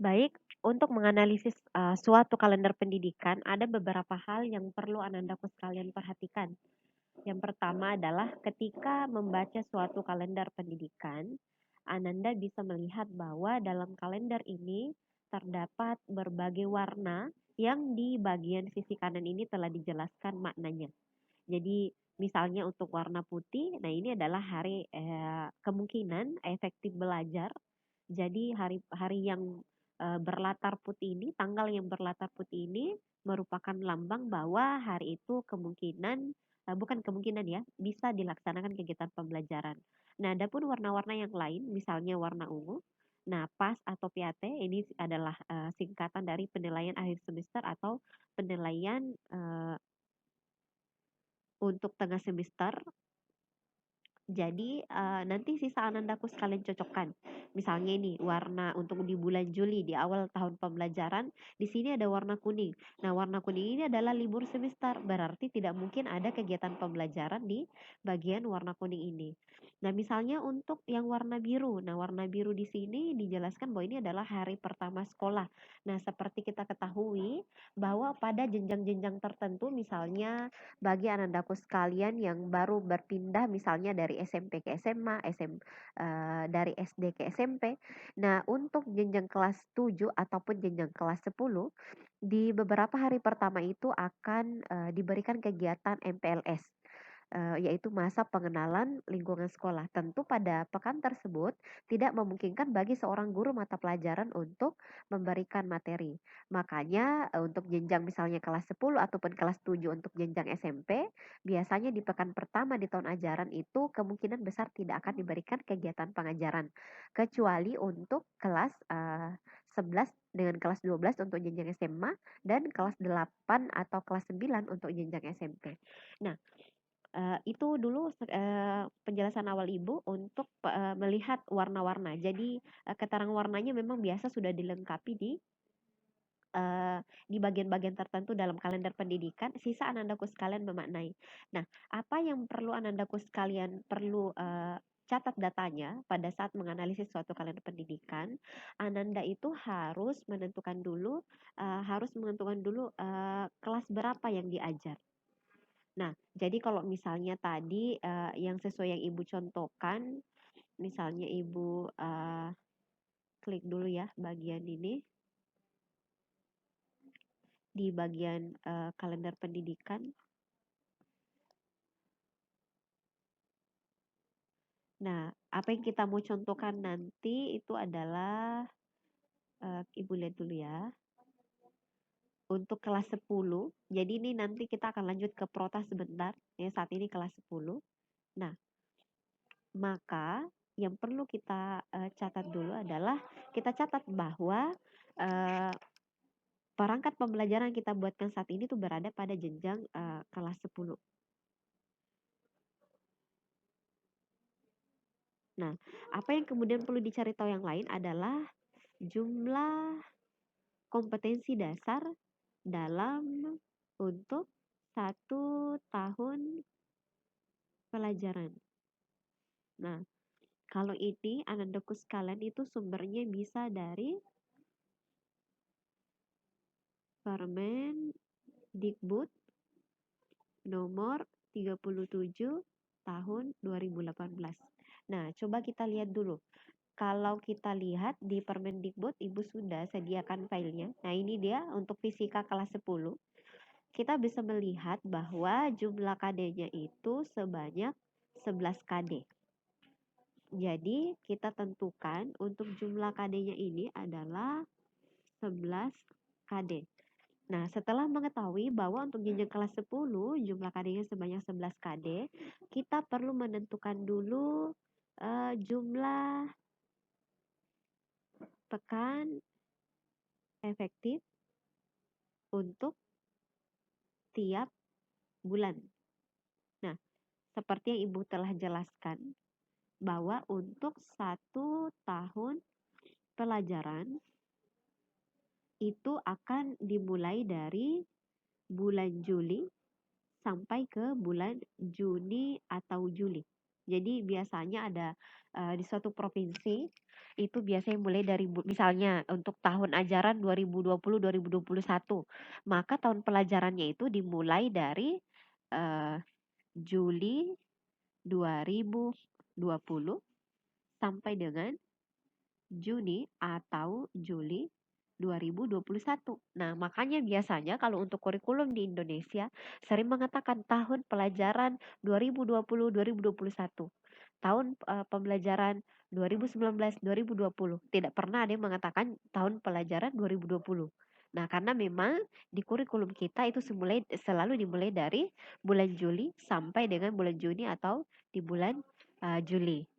Baik, untuk menganalisis suatu kalender pendidikan, ada beberapa hal yang perlu Anandaku sekalian perhatikan. Yang pertama adalah ketika membaca suatu kalender pendidikan, Ananda bisa melihat bahwa dalam kalender ini terdapat berbagai warna yang di bagian sisi kanan ini telah dijelaskan maknanya. Jadi misalnya untuk warna putih, nah ini adalah hari kemungkinan efektif belajar. Jadi hari-hari yang berlatar putih ini, tanggal yang berlatar putih ini merupakan lambang bahwa hari itu kemungkinan bukan kemungkinan ya, bisa dilaksanakan kegiatan pembelajaran. Nah, adapun warna-warna yang lain, misalnya warna ungu, nah PAS atau PAT ini adalah singkatan dari penilaian akhir semester atau penilaian untuk tengah semester. Jadi, nanti sisa Anandaku sekalian cocokkan. Misalnya ini warna untuk di bulan Juli, di awal tahun pembelajaran, di sini ada warna kuning. Nah, warna kuning ini adalah libur semester, berarti tidak mungkin ada kegiatan pembelajaran di bagian warna kuning ini. Nah, misalnya untuk yang warna biru. Nah, warna biru di sini dijelaskan bahwa ini adalah hari pertama sekolah. Nah, seperti kita ketahui bahwa pada jenjang-jenjang tertentu, misalnya bagi anandaku sekalian yang baru berpindah misalnya dari SMP ke SMA, dari SD ke SMP. Nah, untuk jenjang kelas 7 ataupun jenjang kelas 10, di beberapa hari pertama itu akan diberikan kegiatan MPLS, yaitu masa pengenalan lingkungan sekolah. Tentu pada pekan tersebut tidak memungkinkan bagi seorang guru mata pelajaran untuk memberikan materi. Makanya untuk jenjang misalnya kelas 10 ataupun kelas 7 untuk jenjang SMP, biasanya di pekan pertama di tahun ajaran itu kemungkinan besar tidak akan diberikan kegiatan pengajaran. Kecuali untuk kelas 11 dengan kelas 12 untuk jenjang SMA dan kelas 8 atau kelas 9 untuk jenjang SMP. Nah, itu dulu penjelasan awal Ibu untuk melihat warna-warna. Jadi keterangan warnanya memang biasa sudah dilengkapi di bagian-bagian tertentu dalam kalender pendidikan. Sisa anandaku sekalian memaknai. Nah, apa yang perlu anandaku sekalian perlu catat datanya pada saat menganalisis suatu kalender pendidikan, Ananda itu harus menentukan dulu kelas berapa yang diajar. Nah, jadi kalau misalnya tadi yang sesuai yang Ibu contohkan, misalnya Ibu klik dulu ya bagian ini, di bagian kalender pendidikan. Nah, apa yang kita mau contohkan nanti itu adalah, Ibu lihat dulu ya. Untuk kelas 10, jadi ini nanti kita akan lanjut ke prota sebentar, ya saat ini kelas 10. Nah, maka yang perlu kita catat dulu adalah kita catat bahwa perangkat pembelajaran yang kita buatkan saat ini tuh berada pada jenjang kelas 10. Nah, apa yang kemudian perlu dicari tahu yang lain adalah jumlah kompetensi dasar dalam untuk 1 tahun pelajaran. Nah, kalau ini anandaku sekalian itu sumbernya bisa dari Permendikbud nomor 37 tahun 2018. Nah, coba kita lihat dulu. Kalau kita lihat di Permendikbud, Ibu sudah sediakan filenya. Nah, ini dia untuk fisika kelas 10. Kita bisa melihat bahwa jumlah KD-nya itu sebanyak 11 KD. Jadi, kita tentukan untuk jumlah KD-nya ini adalah 11 KD. Nah, setelah mengetahui bahwa untuk jenjang kelas 10 jumlah KD-nya sebanyak 11 KD, kita perlu menentukan dulu jumlah pekan efektif untuk tiap bulan. Nah, seperti yang Ibu telah jelaskan, bahwa untuk 1 tahun pelajaran itu akan dimulai dari bulan Juli sampai ke bulan Juni atau Juli. Jadi biasanya ada di suatu provinsi itu biasanya mulai dari misalnya untuk tahun ajaran 2020-2021, maka tahun pelajarannya itu dimulai dari eh, Juli 2020 sampai dengan Juni atau Juli 2021. Nah, makanya biasanya kalau untuk kurikulum di Indonesia sering mengatakan tahun pelajaran 2020-2021. Tahun pembelajaran 2019-2020. Tidak pernah ada yang mengatakan tahun pelajaran 2020. Nah, karena memang di kurikulum kita itu selalu dimulai dari bulan Juli sampai dengan bulan Juni atau di bulan Juli.